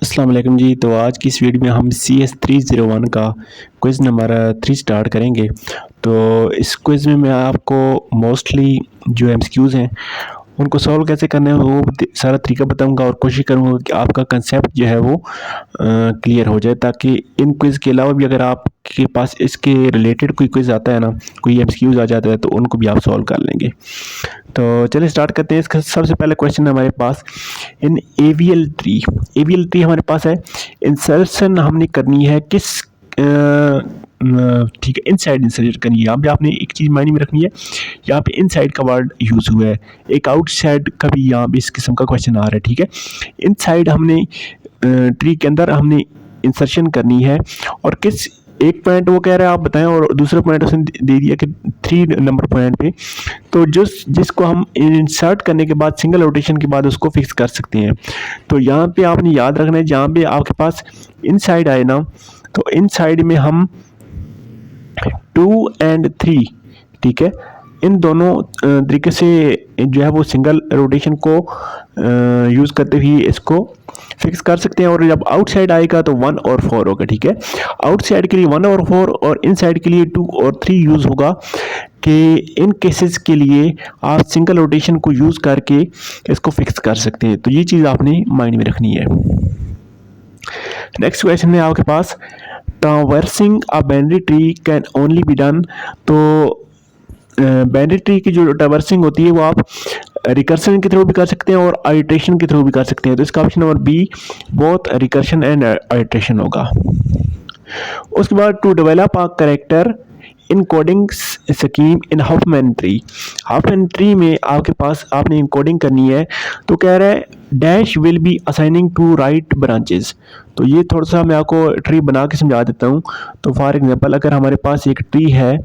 अस्सलाम वालेकुम जी। तो आज की इस वीडियो में हम CS301 का क्विज़ नंबर 3 स्टार्ट करेंगे। तो इस क्विज़ में मैं आपको मोस्टली जो एमसीक्यूज़ हैं उनको सॉल्व कैसे करना है वो सारा तरीका बताऊंगा और कोशिश करूंगा कि आपका कंसेप्ट जो है वो क्लियर हो जाए, ताकि इन क्विज़ के अलावा भी अगर आपके पास इसके रिलेटेड कोई क्विज़ आता है ना, कोई एमसीक्यूज़ आ जाता है, तो उनको भी आप सॉल्व कर लेंगे। तो चलिए स्टार्ट करते हैं। इसका सबसे पहला क्वेश्चन है हमारे पास, इन एवीएल ट्री हमारे पास है। इंसर्शन हमने करनी है किस ठीक है, इनसाइड इंसर्ट करनी है। यहाँ पे आपने एक चीज़ माइंड में रखनी है, यहाँ पे इनसाइड का वर्ड यूज़ हुआ है, एक आउटसाइड का भी यहाँ पे इस किस्म का क्वेश्चन आ रहा है। ठीक है, इनसाइड हमने ट्री के अंदर हमने इंसर्शन करनी है, और किस एक पॉइंट वो कह रहा है आप बताएं, और दूसरा पॉइंट उसने दे दिया कि 3 नंबर पॉइंट पे। तो जिसको हम इंसर्ट करने के बाद सिंगल रोटेशन के बाद उसको फिक्स कर सकते हैं। तो यहाँ पे आपने याद रखना है, जहाँ पे आपके पास इनसाइड आए ना, तो इनसाइड में हम 2 और 3, ठीक है, इन दोनों तरीके से जो है वो सिंगल रोटेशन को यूज़ करते हुए इसको फिक्स कर सकते हैं। और जब आउटसाइड आएगा तो 1 और 4 होगा। ठीक है, आउटसाइड के लिए 1 और 4 और इनसाइड के लिए 2 और 3 यूज़ होगा, कि इन केसेस के लिए आप सिंगल रोटेशन को यूज़ करके इसको फिक्स कर सकते हैं। तो ये चीज़ आपने माइंड में रखनी है। नेक्स्ट क्वेश्चन है आपके पास, traversing a binary tree can only be done. तो बाइनरी ट्री की जो ट्रावर्सिंग होती है वो आप रिकर्शन के थ्रू भी कर सकते हैं और आइट्रेशन के थ्रू भी कर सकते हैं। तो इसका option number B both recursion and iteration होगा। उसके बाद, to develop a character encoding scheme in Huffman tree में आपके पास आपने इनकोडिंग करनी है। तो कह रहा है dash will be assigning to right branches. तो ये थोड़ा सा मैं आपको ट्री बना के समझा देता हूँ। तो फॉर एग्जांपल, अगर हमारे पास एक ट्री है,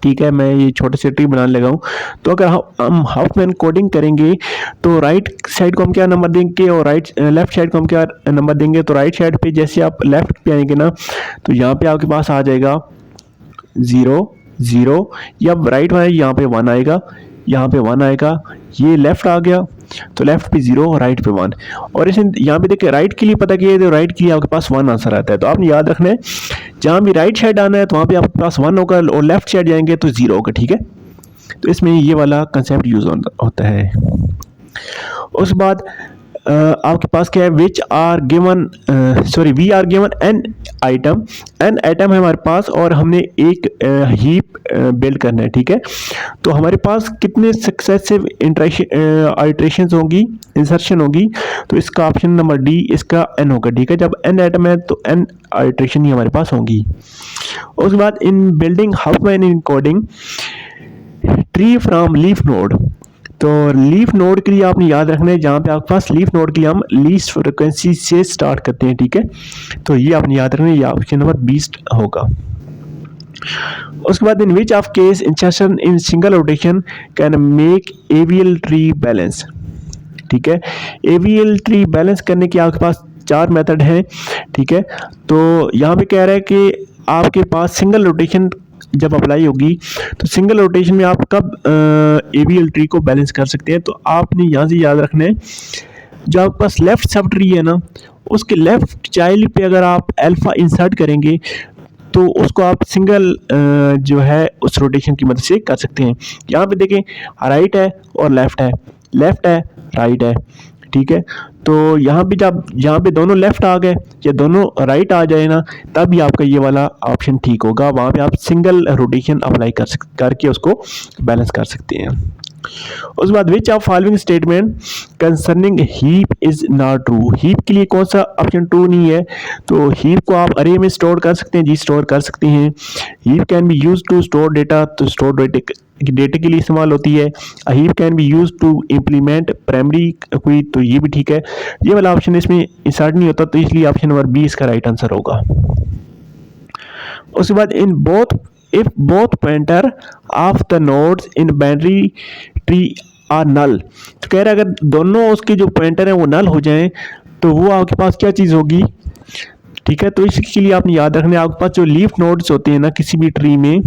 ठीक है, मैं ये छोटे से ट्री बनाने लगा हूँ। तो अगर हम हाफमैन कोडिंग करेंगे तो राइट साइड को हम क्या नंबर देंगे और लेफ्ट साइड को हम क्या नंबर देंगे। तो राइट साइड पे जैसे आप लेफ्ट पे आएंगे ना, तो यहाँ पे आपके पास आ जाएगा 0 0, या राइट वाला यहाँ पे 1 आएगा, यहाँ पे 1 आएगा, ये लेफ्ट आ गया, तो लेफ्ट पे 0 राइट पे 1। और इसे यहाँ पे देखिए राइट के लिए पता किया, तो राइट के लिए आपके पास 1 आंसर आता है। तो आपने याद रखना है, जहाँ भी राइट साइड आना है तो वहाँ पे आपके पास 1 होगा, और लेफ्ट साइड जाएंगे तो 0 होगा। ठीक है, तो इसमें ये वाला कंसेप्ट यूज होता है। उसके बाद आपके पास क्या है, which are given we are given n item है हमारे पास, और हमने एक हीप बिल्ड करना है। ठीक है, तो हमारे पास कितने सक्सेसिव आइट्रेशन होंगी, इंसर्शन होगी। तो इसका ऑप्शन नंबर डी, इसका एन होगा। ठीक है, जब एन आइटम है तो एन आइट्रेशन ही हमारे पास होंगी। उसके बाद, इन building Hopman encoding tree from leaf node. तो लीफ नोड के लिए आपने याद रखना है, जहाँ पे आपके पास लीफ नोड के लिए हम लीस्ट फ्रिक्वेंसी से स्टार्ट करते हैं। ठीक है, तो ये आपने याद रखना है, ये ऑप्शन नंबर 20 होगा। उसके बाद, in which of case insertion in single rotation can make AVL tree balance. ठीक है, एवीएल ट्री बैलेंस करने के आपके पास 4 मेथड हैं। ठीक है, तो यहाँ पे कह रहा है कि आपके पास सिंगल रोटेशन जब अप्लाई होगी, तो सिंगल रोटेशन में आप कब एवीएल ट्री को बैलेंस कर सकते हैं। तो आपने यहाँ से याद रखना है, जो आपके पास लेफ्ट सब ट्री है ना, उसके लेफ्ट चाइल्ड पे अगर आप अल्फा इंसर्ट करेंगे तो उसको आप सिंगल जो है उस रोटेशन की मदद से कर सकते हैं। यहाँ पे देखें, राइट है और लेफ्ट है, लेफ्ट है राइट है। ठीक है, तो यहाँ पे जब यहाँ पे दोनों लेफ्ट आ गए या दोनों राइट आ जाए ना, तब ही आपका ये वाला ऑप्शन ठीक होगा। वहाँ पे आप सिंगल रोटेशन अप्लाई करके उसको बैलेंस कर सकते हैं। उसके बाद, विच of following statement concerning heap is not true. Heap के लिए कौन सा ऑप्शन ट्रू नहीं है। तो हीप को आप अरे में स्टोर कर सकते हैं, जी स्टोर कर सकते हैं। Heap can be use to store data, तो स्टोर डेटा के लिए इस्तेमाल होती है। Heap can be use to implement primary कोई, तो ये भी ठीक है। ये वाला ऑप्शन इसमें इंसर्ट नहीं होता, तो इसलिए ऑप्शन नंबर बी इसका राइट आंसर होगा। उसके बाद, in both if both pointer of the nodes in binary tree are null. तो कह रहा है अगर दोनों उसके जो पॉइंटर हैं वो नल हो जाएं तो वो आपके पास क्या चीज़ होगी। ठीक है, तो इसके लिए आपने याद रखना है, आपके पास जो लीफ नोड्स होते हैं ना किसी भी ट्री में,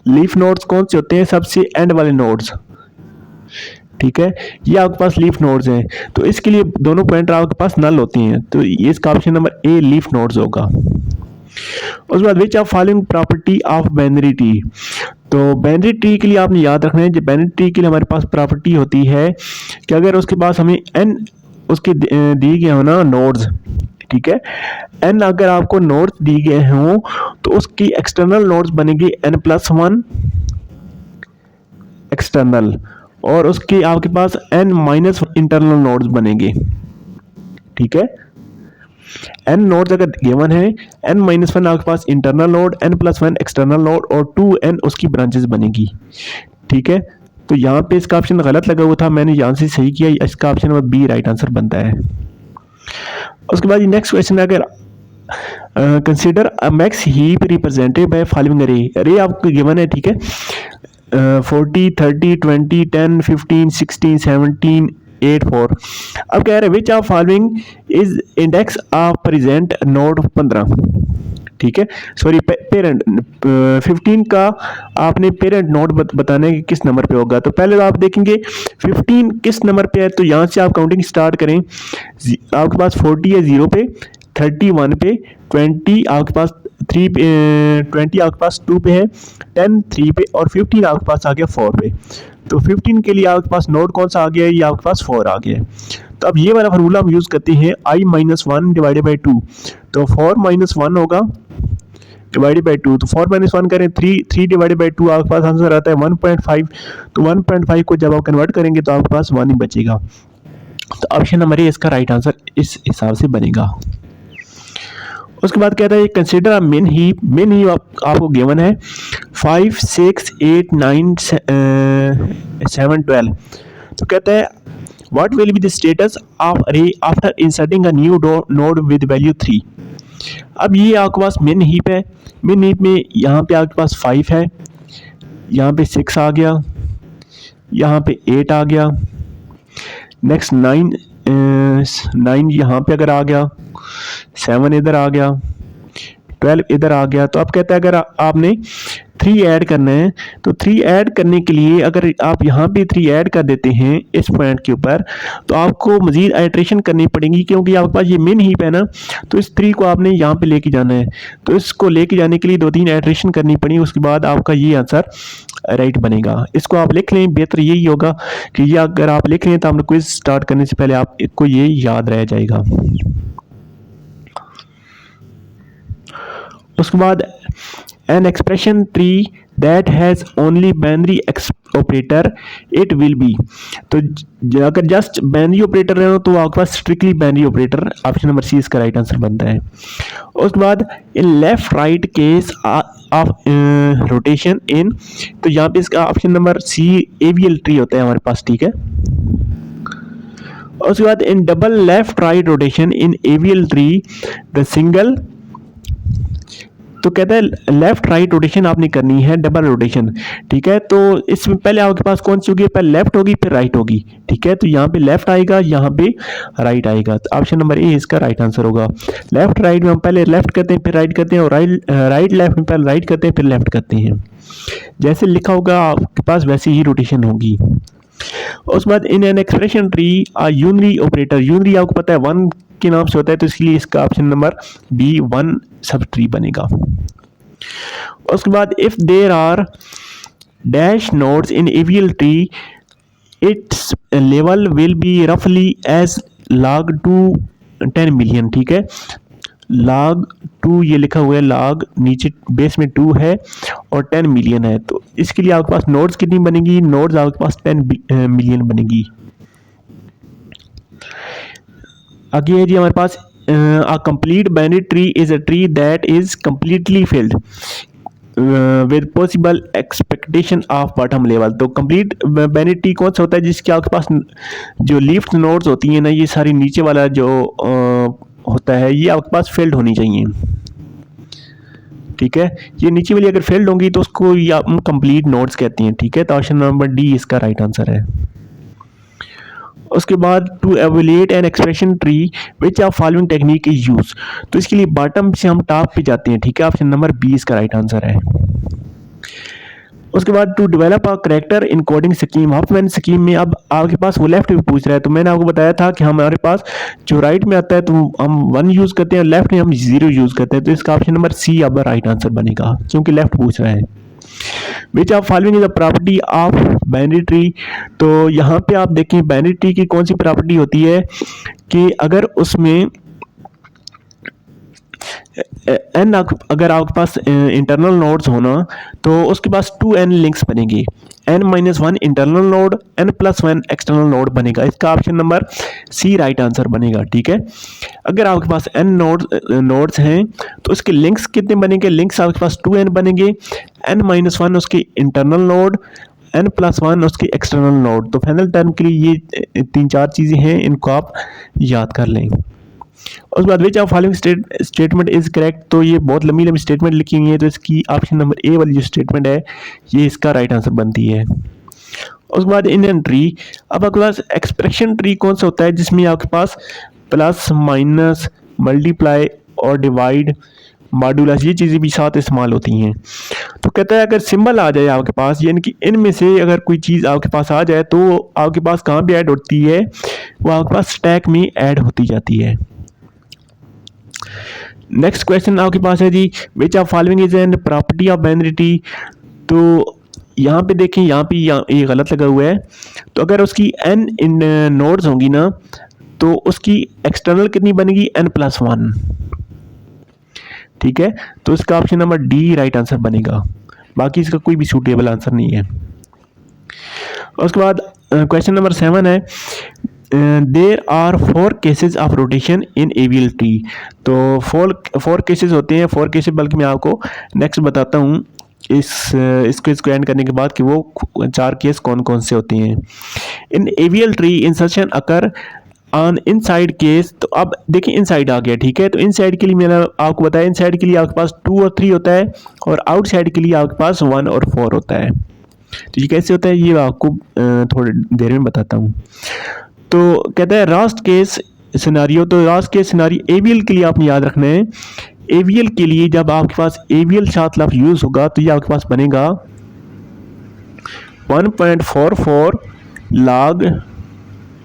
लीफ नोड्स कौन से होते हैं, सबसे एंड वाले नोड्स। ठीक है, ये आपके पास लीफ नोड्स हैं, तो इसके लिए दोनों पॉइंट आपके पास नल होती हैं, तो ये इसका option number a leaf nodes होगा। उसके बाद विच of following property of binary tree, तो बाइनरी ट्री के लिए आपने याद रखना है, जो बाइनरी ट्री के लिए हमारे पास प्रॉपर्टी होती है कि अगर उसके पास हमें n उसके दिए गए हो ना नोड्स, ठीक है, n अगर आपको नोड्स दिए गए हों तो उसकी एक्सटर्नल नोड्स बनेगी n+1 एक्सटर्नल, और उसके आपके पास n- इंटरनल नोड्स बनेंगे, ठीक है। n नोड्स अगर गिवन है, n-1 आपके पास internal node, n+1 external node और 2n उसकी ब्रांचेस बनेगी, ठीक है। तो यहाँ पे इसका ऑप्शन गलत लगा हुआ था, मैंने यहाँ से सही किया, इसका option number B right answer बनता है। उसके बाद नेक्स्ट क्वेश्चन है, अगर consider a max heap represented by following array आपको गिवन है, ठीक है, 40 30 20 10 15 16 17 8 4। अब कह रहे हैं विच of following is index of present node 15, ठीक है, सॉरी पेरेंट 15 का आपने पेरेंट नोड बताना है कि किस नंबर पे होगा। तो पहले तो आप देखेंगे 15 किस नंबर पे है, तो यहाँ से आप काउंटिंग स्टार्ट करें, आपके पास 40 है 0 पे, 30 1 पे, 20 आपके पास 3 पे, 20 आपके पास 2 पे है, 10 3 पे और 15 आपके पास आ गया 4 पे। तो 15 के लिए आपके पास नोड कौन सा आ गया है, ये आपके पास 4 आ गया है। तो अब ये वाला फार्मूला हम यूज़ करते हैं i-1 डिवाइडेड बाई 2, तो 4-1 होगा डिवाइडेड बाई 2, तो 4-1 करें 3 डिवाइडेड बाई 2 आपके पास आंसर आता है 1.5, तो 1.5 को जब आप कन्वर्ट करेंगे तो आपके पास 1 ही बचेगा। तो ऑप्शन नंबर ए इसका राइट आंसर इस हिसाब से बनेगा। उसके बाद कहता है कंसीडर मेन हीप आपको गिवन है 5 6 8 9 7 12। तो कहता है what will be the status of array after inserting a new node with value 3। अब ये आपके पास मेन हीप है, मेन हीप में यहाँ पे आपके पास 5 है, यहाँ पे 6 आ गया, यहाँ पे 8 आ गया, नेक्स्ट 9 यहाँ पे अगर आ गया, 7 इधर आ गया, 12 इधर आ गया। तो अब कहता है अगर आपने 3 ऐड करना है, तो 3 ऐड करने के लिए अगर आप यहाँ पे 3 ऐड कर देते हैं इस पॉइंट के ऊपर, तो आपको मजीद आइट्रेशन करनी पड़ेगी, क्योंकि आपके पास ये मेन हीप है ना, तो इस 3 को आपने यहाँ पे लेके जाना है, तो इसको लेके जाने के लिए 2-3 आइट्रेशन करनी पड़ी, उसके बाद आपका ये आंसर राइट बनेगा। इसको आप लिख लें, बेहतर यही होगा कि ये अगर आप लिख लें तो हम क्विज स्टार्ट करने से पहले आपको ये याद रह जाएगा। उसके बाद an expression tree that has only binary operator it will be, तो अगर जस्ट बाइनरी ऑपरेटर है तो आपके पास strictly binary operator, option number C इसका राइट आंसर बनता है। उसके बाद in left right case of rotation in, तो यहाँ पे इसका option number C AVL tree होता है हमारे पास, ठीक है। उसके बाद in double left right rotation in AVL tree the single, तो कहता है लेफ्ट राइट रोटेशन आपने करनी है डबल रोटेशन, ठीक है। तो इसमें पहले आपके पास कौन सी होगी, पहले लेफ्ट होगी फिर राइट होगी, ठीक है। तो यहाँ पे लेफ्ट आएगा, यहाँ पे राइट आएगा, तो ऑप्शन नंबर ए इसका राइट आंसर होगा। लेफ्ट राइट में हम पहले लेफ्ट करते हैं फिर राइट करते हैं, और राइट लेफ्ट में पहले राइट करते हैं फिर लेफ्ट करते हैं, जैसे लिखा होगा आपके पास वैसी ही रोटेशन होगी। उसके बाद in an expression tree a unary operator, unary आपको पता है 1 के नाम से होता है, तो इसलिए इसका option number B 1 sub tree बनेगा। उसके बाद if there are dash nodes in AVL tree its level will be रफली एज log 2 10 मिलियन, ठीक है। log 2 ये लिखा हुआ है, log नीचे बेस में 2 है और 10 मिलियन है, तो इसके लिए आपके पास नोड्स कितनी बनेगी, नोड्स आपके पास 10 मिलियन बनेगी। आगे है जी हमारे पास a complete binary tree is a tree that is completely filled with possible expectation of bottom level। तो complete binary tree कौन सा होता है, जिसके आपके पास जो लीफ नोड्स होती हैं ना, ये सारी नीचे वाला जो होता है ये आपके पास फिल्ड होनी चाहिए, ठीक है। ये नीचे वाली अगर फिल्ड होंगी तो उसको हम कंप्लीट नोड्स कहते हैं, ठीक है। तो ऑप्शन नंबर डी इसका राइट आंसर है। उसके बाद to evaluate an expression tree which of following technique is use, तो इसके लिए बॉटम से हम टॉप पे जाते हैं, ठीक है। ऑप्शन नंबर बी इसका राइट आंसर है। उसके बाद to develop a character encoding scheme, Huffman scheme में अब आपके पास वो लेफ्ट भी पूछ रहा है, तो मैंने आपको बताया था कि हमारे पास जो राइट में आता है तो हम 1 यूज़ करते हैं, लेफ्ट में हम 0 यूज़ करते हैं, तो इसका ऑप्शन नंबर सी अब राइट आंसर बनेगा क्योंकि लेफ्ट पूछ रहा है। विच of following is the property of binary tree, तो यहाँ पे आप देखें बाइनरी ट्री की कौन सी प्रॉपर्टी होती है कि अगर उसमें एन अगर आपके पास इंटरनल नोड्स होना तो उसके पास 2n लिंक्स बनेंगे, n-1 internal node, n+1 external node बनेगा। इसका option number C right answer बनेगा। ठीक है, अगर आपके पास n नोड्स हैं तो उसके लिंक्स कितने बनेंगे, लिंक्स आपके पास 2n बनेंगे, n-1 उसके इंटरनल नोड, n+1 उसके एक्सटर्नल नोड। तो फाइनल टर्म के लिए ये 3-4 चीज़ें हैं, इनको आप याद कर लें। उसके बाद विच of following statement is correct, तो ये बहुत लंबी लंबी स्टेटमेंट लिखी हुई है, तो इसकी ऑप्शन नंबर ए वाली जो स्टेटमेंट है ये इसका राइट आंसर बनती है। उसके बाद इंडियन ट्री, अब आपके पास एक्सप्रेशन ट्री कौन सा होता है जिसमें आपके पास प्लस माइनस मल्टीप्लाई और डिवाइड मॉड्यूलस ये चीज़ें भी साथ इस्तेमाल होती हैं। तो कहता है अगर सिंबल आ जाए आपके पास, यानी कि इनमें से अगर कोई चीज़ आपके पास आ जाए तो आपके पास कहाँ पे ऐड होती है, वो आपके पास स्टैक में ऐड होती जाती है। नेक्स्ट क्वेश्चन आपके पास है जी, which of following is an property of binary tree, तो यहाँ पे देखें, यहाँ पे ये गलत लगा हुआ है, तो अगर उसकी n नोड्स होंगी ना तो उसकी एक्सटर्नल कितनी बनेगी, n+1। ठीक है, तो इसका option number D right answer बनेगा, बाकी इसका कोई भी सूटेबल आंसर नहीं है। उसके बाद क्वेश्चन नंबर 7 है, there are 4 cases of rotation in AVL tree, तो 4 केसेस होते हैं, 4 केसेस, बल्कि मैं आपको नेक्स्ट बताता हूँ इसको एंड करने के बाद कि वो 4 केस कौन कौन से होते हैं। In AVL tree insertion occur on inside case, तो अब देखिए इनसाइड आ गया। ठीक है, तो इनसाइड के लिए मैंने आपको बताया, इनसाइड के लिए आपके पास 2 और 3 होता है और आउटसाइड के लिए आपके पास 1 और 4 होता है। तो ये कैसे होता है ये आपको थोड़ी देर में बताता हूँ। तो कहता है लास्ट केस सिनारियो, तो लास्ट केस सिनारियो एवीएल के लिए आपने याद रखना है, एवीएल के लिए जब आपके पास एवीएल साथ लफ्ज़ यूज़ होगा तो ये आपके पास बनेगा 1.44 log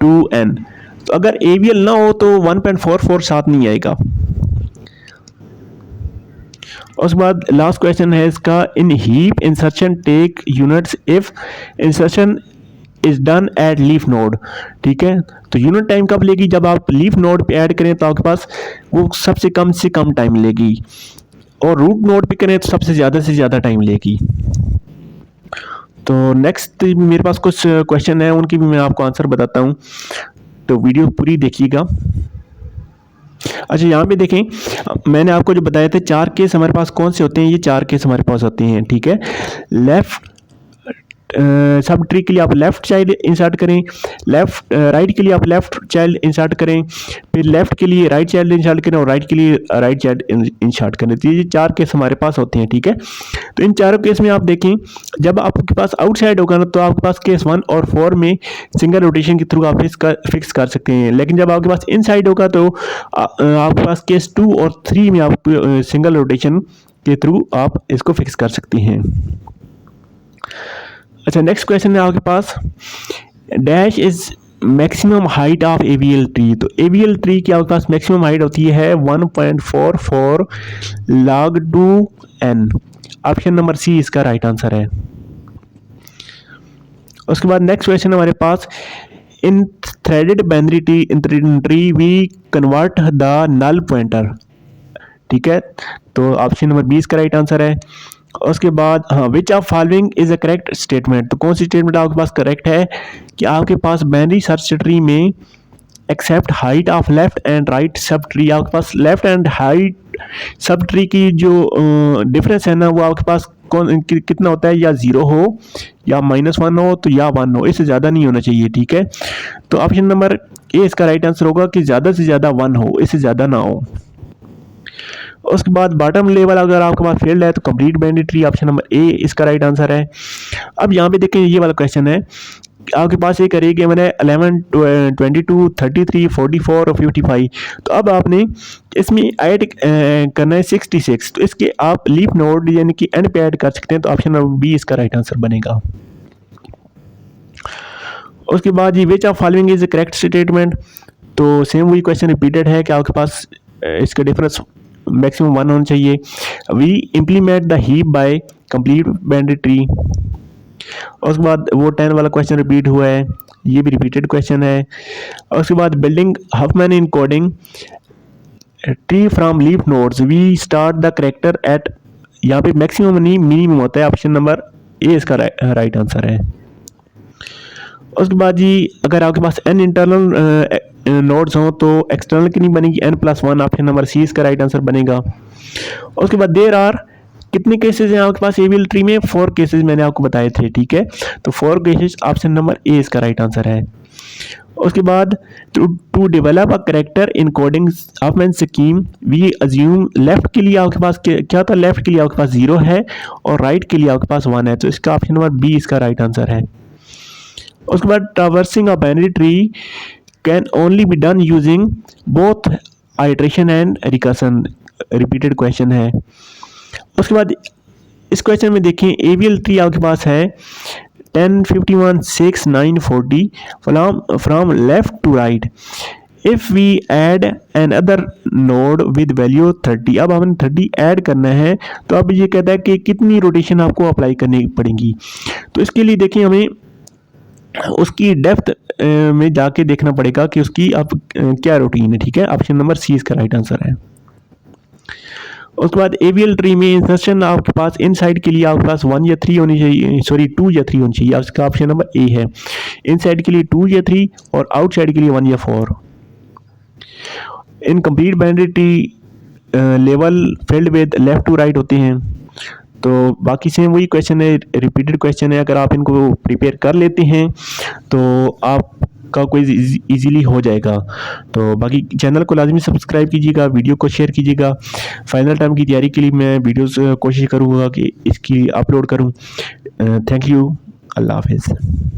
2n। तो अगर एवीएल ना हो तो 1.44 साथ नहीं आएगा। उसके बाद लास्ट क्वेश्चन है इसका, in heap insertion take units if insertion is done at leaf node. ठीक है, तो यूनिट टाइम कब लेगी, जब आप लीफ नोड पे ऐड करें तो आपके पास वो सबसे कम से कम टाइम लेगी, और रूट नोड पे करें तो सबसे ज़्यादा से ज़्यादा टाइम लेगी। तो नेक्स्ट मेरे पास कुछ क्वेश्चन है, उनकी भी मैं आपको आंसर बताता हूँ, तो वीडियो पूरी देखिएगा। अच्छा, यहाँ पे देखें, मैंने आपको जो बताया था 4 केस हमारे पास कौन से होते हैं, ये 4 केस हमारे पास होते हैं। ठीक है, लेफ्ट सब ट्री के लिए आप लेफ्ट चाइल्ड इंसर्ट करें, लेफ्ट राइट के लिए आप लेफ्ट चाइल्ड इंसर्ट करें, फिर लेफ्ट के लिए राइट चाइल्ड इंसर्ट करें और राइट के लिए राइट चाइल्ड इंसर्ट करें। तो ये 4 केस हमारे पास होते हैं। ठीक है, तो इन चारों केस में आप देखें, जब आपके पास आउटसाइड होगा ना तो आपके पास केस 1 और 4 में सिंगल रोटेशन के थ्रू आप फिक्स कर सकते हैं, लेकिन जब आपके पास इनसाइड होगा तो आपके पास केस 2 और 3 में आप सिंगल रोटेशन के थ्रू आप इसको फिक्स कर सकते हैं। अच्छा, नेक्स्ट क्वेश्चन है आपके पास, dash is maximum height of AVL tree, तो एवीएल ट्री की आपके पास मैक्सिमम हाइट होती है 1.44 log 2n। Option number C इसका राइट आंसर है। उसके बाद नेक्स्ट क्वेश्चन हमारे पास, in threaded binary tree we convert the null pointer. ठीक है, तो ऑप्शन नंबर 20 का राइट आंसर है। उसके बाद हाँ, विच of following is a correct statement, तो कौन सी स्टेटमेंट आपके पास करेक्ट है कि आपके पास बाइनरी सर्च ट्री में except height of left and right sub tree, आपके पास left and height sub tree की जो डिफरेंस है ना वो आपके पास कितना होता है, या 0 हो या -1 हो तो या 1 हो, इससे ज़्यादा नहीं होना चाहिए। ठीक है, तो ऑप्शन नंबर ए इसका राइट आंसर होगा कि ज़्यादा से ज़्यादा 1 हो, इससे ज़्यादा ना हो। उसके बाद बॉटम लेवल अगर आपके पास फील्ड है तो complete binary tree, option number A इसका राइट आंसर है। अब यहाँ पे देखें, ये वाला क्वेश्चन है आपके पास एक अरे गिवन है 11, 22, 33, 44 और 55। तो अब आपने इसमें ऐड करना है 66। तो इसके आप लीफ नोड यानी कि एंड पे ऐड कर सकते हैं। तो ऑप्शन नंबर बी इसका राइट आंसर बनेगा। उसके बाद ये विच of following is the correct statement. तो सेम वही क्वेश्चन रिपीटेड है कि आपके पास इसका डिफरेंस मैक्सिमम 1 होना चाहिए। We implement the heap by complete binary tree. उसके बाद वो 10 वाला क्वेश्चन रिपीट हुआ है, ये भी रिपीटेड क्वेश्चन है। उसके बाद building Huffman encoding tree from leaf nodes we start the character at. यहाँ पे मैक्सिमम नहीं मिनिमम होता है। ऑप्शन नंबर ए इसका राइट आंसर है। उसके बाद जी अगर आपके पास n इंटरनल नोड्स हों तो एक्सटर्नल की नहीं बनेगी, n+1। ऑप्शन नंबर सी इसका राइट आंसर बनेगा। उसके बाद देयर आर कितने केसेस हैं आपके पास एवीएल ट्री में? 4 केसेस मैंने आपको बताए थे, ठीक है। तो 4 केसेस ऑप्शन नंबर ए इसका राइट आंसर है। उसके बाद to develop a character encoding Huffman scheme we assume left के लिए आपके पास क्या था? लेफ्ट के लिए आपके पास 0 है और राइट के लिए आपके पास 1 है। तो इसका ऑप्शन नंबर बी इसका राइट आंसर है। उसके बाद traversing a binary tree can only be done using both iteration and recursion. Repeated question है। उसके बाद इस क्वेश्चन में देखें एवीएल ट्री आपके पास है 10, 51, 6, 9, 40 from left to right. If we add another node with value 30। अब हमने 30 ऐड करना है। तो अब ये कहता है कि कितनी रोटेशन आपको अप्लाई करनी पड़ेगी। तो इसके लिए देखिए हमें उसकी डेप्थ में जाके देखना पड़ेगा कि उसकी अब क्या रूटीन है, ठीक है। ऑप्शन नंबर सी इसका राइट आंसर है। उसके बाद एवीएल ट्री में इंसर्शन आपके पास इनसाइड के लिए आपके पास 1 या 3 होनी चाहिए, सॉरी 2 या 3 होनी चाहिए। उसका ऑप्शन नंबर ए है। इनसाइड के लिए 2 या 3 और आउटसाइड के लिए 1 या 4। In complete binary tree level filled with left to right होते हैं। तो बाकी सेम वही क्वेश्चन है, रिपीटेड क्वेश्चन है। अगर आप इनको प्रिपेयर कर लेते हैं तो आपका कोई इजीली हो जाएगा। तो बाकी चैनल को लाजमी सब्सक्राइब कीजिएगा, वीडियो को शेयर कीजिएगा। फाइनल टाइम की तैयारी के लिए मैं वीडियोस कोशिश करूँगा कि इसकी अपलोड करूँ। Thank you. अल्लाह हाफिज़।